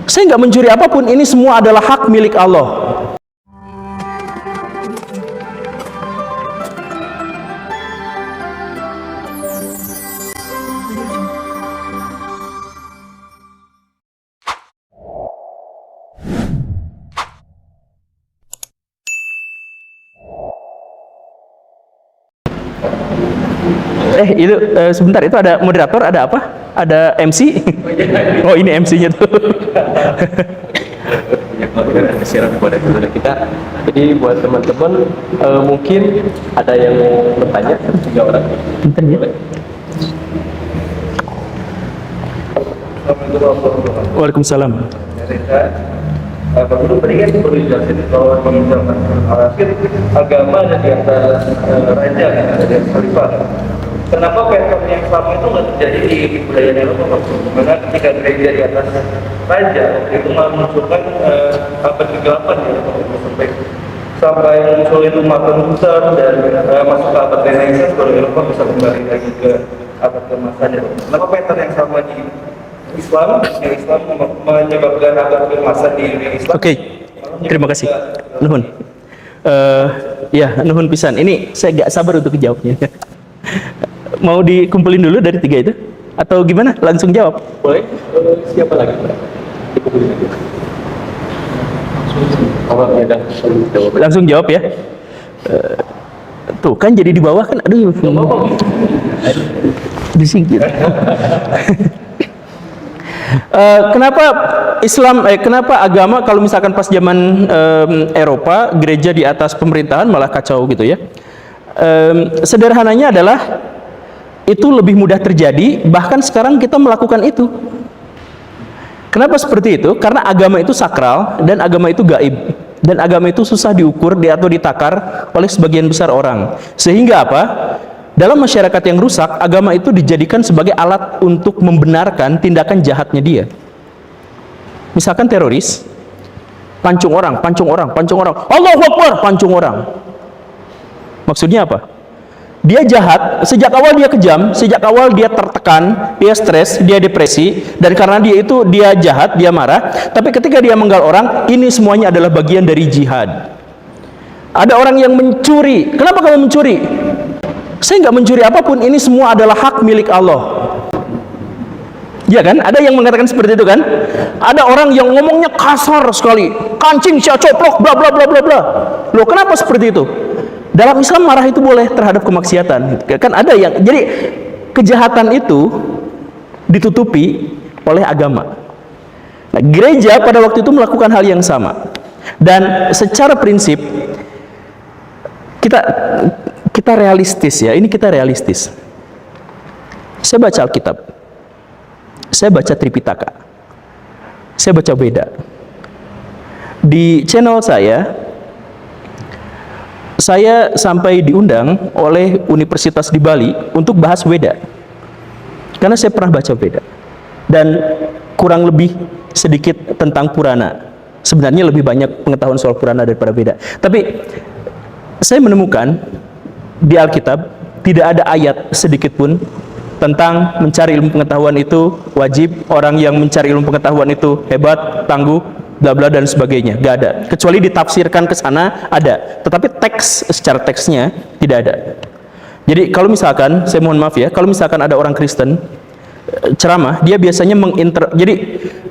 Saya nggak mencuri apapun, ini semua adalah hak milik Allah. Itu sebentar, itu ada moderator, ada apa? Ada MC? Oh, ini MC-nya tuh. Siaran kepada kita. Jadi buat teman-teman mungkin ada yang bertanya, 3 orang. Bentar ya. Waalaikumsalam. Pak Guru tadi kan perlu dijelasin bahwa di zaman akhir agama ada di atas raja, ada di atas khalifah. Kenapa pattern yang sama itu nggak terjadi di budaya Eropa, Pak Guru? Karena ketika gereja di atas raja itu memunculkan abad kegelapan ya, sampai muncul itu makan besar dan masuk ke abad Renaissance, baru Eropa bisa kembali lagi ke abad keemasannya. Kenapa pattern yang sama di Islam menyebabkan abad keemasan di Islam? Oke, terima kasih. Nuhun. Ya, nuhun pisan. Ini saya gak sabar untuk jawabnya. Mau dikumpulin dulu dari 3 itu? Atau gimana? Langsung jawab? Boleh? Siapa lagi? Dikumpulin aja. Langsung jawab ya. Tuh kan jadi di bawah kan, aduh. Disingkir. Kenapa Islam, kenapa agama kalau misalkan pas zaman Eropa, gereja di atas pemerintahan malah kacau gitu ya? Sederhananya adalah itu lebih mudah terjadi, bahkan sekarang kita melakukan itu. Kenapa seperti itu? Karena agama itu sakral dan agama itu gaib. Dan agama itu susah diukur atau ditakar oleh sebagian besar orang. Sehingga apa? Dalam masyarakat yang rusak, agama itu dijadikan sebagai alat untuk membenarkan tindakan jahatnya dia. Misalkan teroris, pancung orang, Allahu Akbar, pancung orang. Maksudnya apa? Dia jahat, sejak awal dia kejam, sejak awal dia tertekan, dia stres, dia depresi, dan karena dia jahat, dia marah. Tapi ketika dia menggal orang, ini semuanya adalah bagian dari jihad. Ada orang yang mencuri. Kenapa kamu mencuri? Saya nggak mencuri apapun, ini semua adalah hak milik Allah. Ya kan? Ada yang mengatakan seperti itu kan? Ada orang yang ngomongnya kasar sekali, kancing sia coplok, bla bla bla bla bla. Loh, kenapa seperti itu? Dalam Islam marah itu boleh terhadap kemaksiatan. Kan ada yang, jadi kejahatan itu ditutupi oleh agama. Nah, gereja pada waktu itu melakukan hal yang sama. Dan secara prinsip kita realistis ya, ini kita realistis. Saya baca Alkitab, saya baca Tripitaka, saya baca Veda. Di channel saya sampai diundang oleh Universitas di Bali untuk bahas Veda. Karena saya pernah baca Veda. Dan kurang lebih sedikit tentang Purana. Sebenarnya lebih banyak pengetahuan soal Purana daripada Veda. Tapi saya menemukan di Alkitab tidak ada ayat sedikit pun tentang mencari ilmu pengetahuan itu wajib, orang yang mencari ilmu pengetahuan itu hebat, tangguh, bla bla dan sebagainya. Gak ada, kecuali ditafsirkan ke sana ada, tetapi secara teksnya tidak ada. Jadi kalau misalkan, saya mohon maaf ya, kalau misalkan ada orang Kristen ceramah, dia biasanya jadi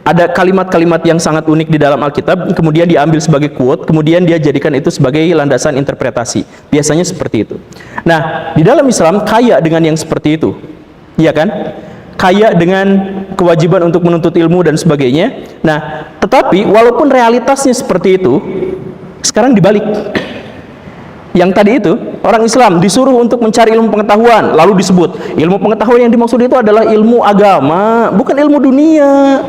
ada kalimat-kalimat yang sangat unik di dalam Alkitab, kemudian diambil sebagai quote, kemudian dia jadikan itu sebagai landasan interpretasi. Biasanya seperti itu. Nah, di dalam Islam kaya dengan yang seperti itu, iya kan? Kaya dengan kewajiban untuk menuntut ilmu dan sebagainya. Nah, tetapi walaupun realitasnya seperti itu, sekarang dibalik. Yang tadi itu, orang Islam disuruh untuk mencari ilmu pengetahuan, lalu disebut ilmu pengetahuan yang dimaksud itu adalah ilmu agama, bukan ilmu dunia.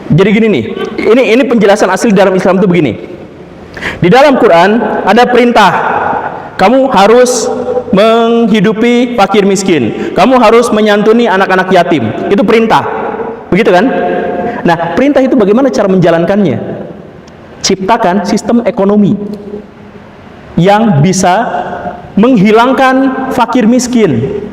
Jadi gini nih, ini penjelasan asli dalam Islam itu begini. Di dalam Quran ada perintah, kamu harus menghidupi fakir miskin, kamu harus menyantuni anak-anak yatim. Itu perintah, begitu kan? Nah, perintah itu bagaimana cara menjalankannya? Ciptakan sistem ekonomi yang bisa menghilangkan fakir miskin.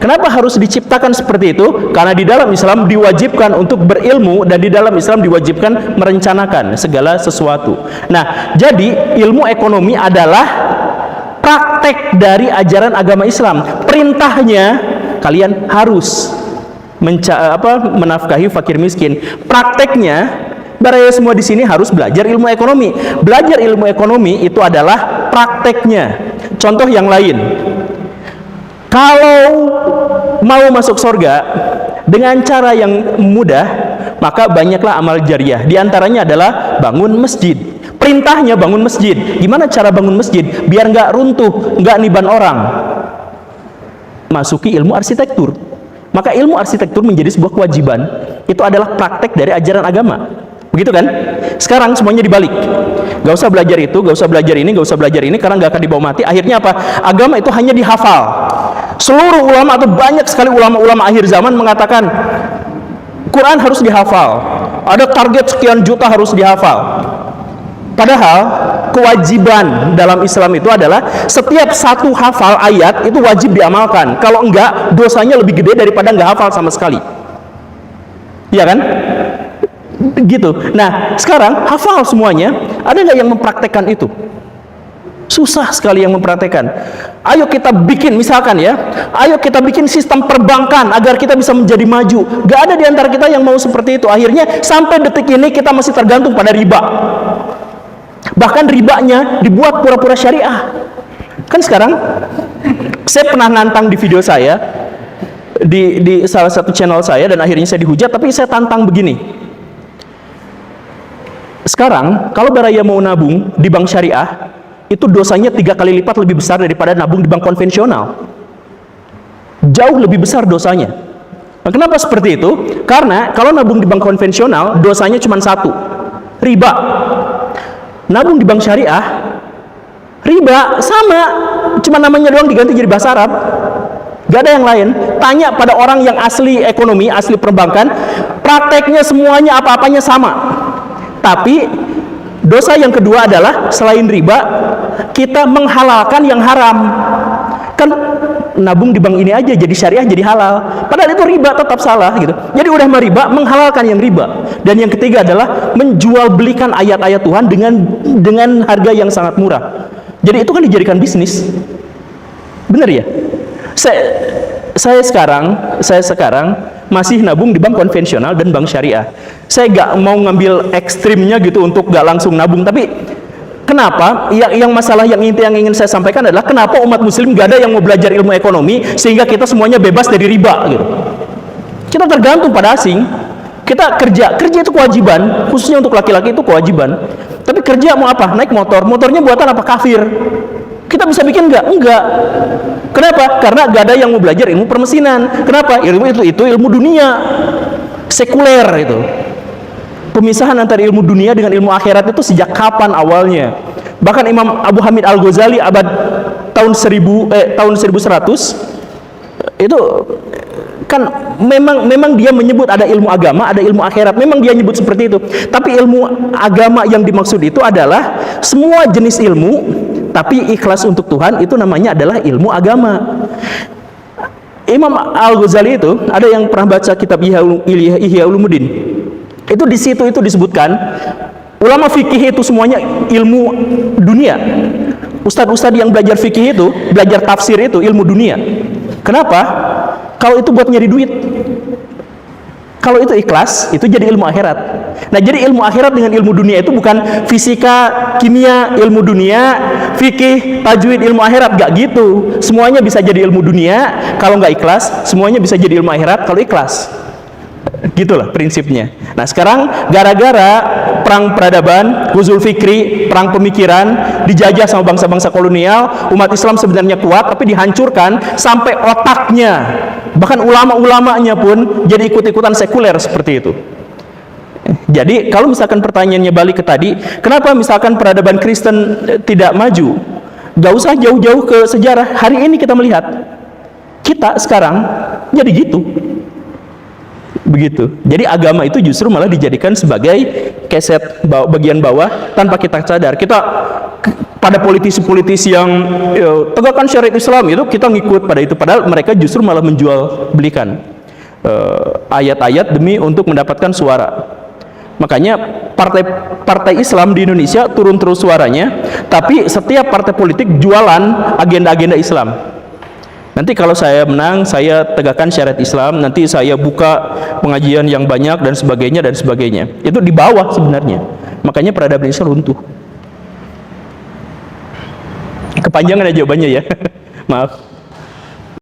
Kenapa harus diciptakan seperti itu? Karena di dalam Islam diwajibkan untuk berilmu, dan di dalam Islam diwajibkan merencanakan segala sesuatu. Nah, jadi ilmu ekonomi adalah praktek dari ajaran agama Islam. Perintahnya kalian harus menafkahi fakir miskin. Prakteknya baraya semua di sini harus belajar ilmu ekonomi. Belajar ilmu ekonomi itu adalah prakteknya. Contoh yang lain, kalau mau masuk surga dengan cara yang mudah, maka banyaklah amal jariah. Di antaranya adalah bangun masjid. Perintahnya bangun masjid. Gimana cara bangun masjid? Biar nggak runtuh, nggak niban orang. Masuki ilmu arsitektur. Maka ilmu arsitektur menjadi sebuah kewajiban. Itu adalah praktek dari ajaran agama. Begitu kan? Sekarang semuanya dibalik. Gak usah belajar itu, gak usah belajar ini, gak usah belajar ini, karena gak akan dibawa mati. Akhirnya apa? Agama itu hanya dihafal. Seluruh ulama atau banyak sekali ulama-ulama akhir zaman mengatakan Quran harus dihafal. Ada target sekian juta harus dihafal. Padahal kewajiban dalam Islam itu adalah setiap satu hafal ayat itu wajib diamalkan. Kalau enggak, dosanya lebih gede daripada enggak hafal sama sekali. Iya kan? Gitu. Nah, sekarang hafal semuanya. Ada nggak yang mempraktekkan itu? Susah sekali yang mempraktekkan. Ayo kita bikin, misalkan ya, ayo kita bikin sistem perbankan agar kita bisa menjadi maju. Gak ada di antara kita yang mau seperti itu. Akhirnya sampai detik ini kita masih tergantung pada riba. Bahkan ribanya dibuat pura-pura syariah. Kan sekarang saya pernah nantang di video saya di salah satu channel saya, dan akhirnya saya dihujat, tapi saya tantang begini. Sekarang kalau baraya mau nabung di bank syariah, itu dosanya 3 kali lipat lebih besar daripada nabung di bank konvensional. Jauh lebih besar dosanya. Nah, kenapa seperti itu? Karena kalau nabung di bank konvensional, dosanya cuma satu, riba. Nabung di bank syariah, riba sama, cuma namanya doang diganti jadi bahasa Arab. Gak ada yang lain. Tanya pada orang yang asli ekonomi, asli perbankan, prakteknya semuanya apa-apanya sama. Tapi dosa yang kedua adalah selain riba, kita menghalalkan yang haram. Kan nabung di bank ini aja jadi syariah, jadi halal. Padahal itu riba, tetap salah gitu. Jadi udah riba, menghalalkan yang riba. Dan yang ketiga adalah menjual belikan ayat-ayat Tuhan dengan harga yang sangat murah. Jadi itu kan dijadikan bisnis. Bener ya? Saya sekarang masih nabung di bank konvensional dan bank syariah. Saya gak mau ngambil ekstrimnya gitu untuk gak langsung nabung, tapi kenapa? Yang masalah yang ingin saya sampaikan adalah kenapa umat muslim gak ada yang mau belajar ilmu ekonomi sehingga kita semuanya bebas dari riba gitu. Kita tergantung pada asing. Kita kerja itu kewajiban, khususnya untuk laki-laki itu kewajiban. Tapi kerja mau apa? Naik motornya buatan apa? Kafir. Kita bisa bikin enggak? Enggak. Kenapa? Karena gak ada yang mau belajar ilmu permesinan. Kenapa? Ilmu itu ilmu dunia, sekuler itu. Pemisahan antara ilmu dunia dengan ilmu akhirat itu sejak kapan awalnya? Bahkan Imam Abu Hamid Al-Ghazali abad tahun 1100 itu kan memang dia menyebut ada ilmu agama, ada ilmu akhirat. Memang dia nyebut seperti itu. Tapi ilmu agama yang dimaksud itu adalah semua jenis ilmu, tapi ikhlas untuk Tuhan, itu namanya adalah ilmu agama. Imam Al-Ghazali itu ada yang pernah baca kitab Ihya Ulumuddin. Itu di situ itu disebutkan ulama fikih itu semuanya ilmu dunia. Ustadz-ustadz yang belajar fikih itu, belajar tafsir itu ilmu dunia. Kenapa? Kalau itu buat nyari duit. Kalau itu ikhlas, itu jadi ilmu akhirat. Nah, jadi ilmu akhirat dengan ilmu dunia itu bukan fisika, kimia, ilmu dunia, fikih, tajwid, ilmu akhirat. Gak gitu. Semuanya bisa jadi ilmu dunia. Kalau nggak ikhlas, semuanya bisa jadi ilmu akhirat kalau ikhlas. Gitulah prinsipnya. Nah, sekarang gara-gara perang peradaban, ghuzul fikri, perang pemikiran, dijajah sama bangsa-bangsa kolonial, umat Islam sebenarnya kuat tapi dihancurkan sampai otaknya. Bahkan ulama-ulamanya pun jadi ikut-ikutan sekuler seperti itu. Jadi kalau misalkan pertanyaannya balik ke tadi, kenapa misalkan peradaban Kristen tidak maju? Gak usah jauh-jauh ke sejarah. Hari ini kita melihat kita sekarang jadi gitu. Begitu. Jadi agama itu justru malah dijadikan sebagai keset bagian bawah tanpa kita sadar. Kita pada politisi-politisi yang tegakkan syariat Islam itu kita ngikut pada itu, padahal mereka justru malah menjual belikan ayat-ayat demi untuk mendapatkan suara. Makanya partai Islam di Indonesia turun terus suaranya, tapi setiap partai politik jualan agenda-agenda Islam. Nanti kalau saya menang, saya tegakkan syariat Islam, nanti saya buka pengajian yang banyak dan sebagainya dan sebagainya. Itu di bawah sebenarnya. Makanya peradaban Indonesia runtuh. Kepanjangan ya jawabannya ya. Maaf.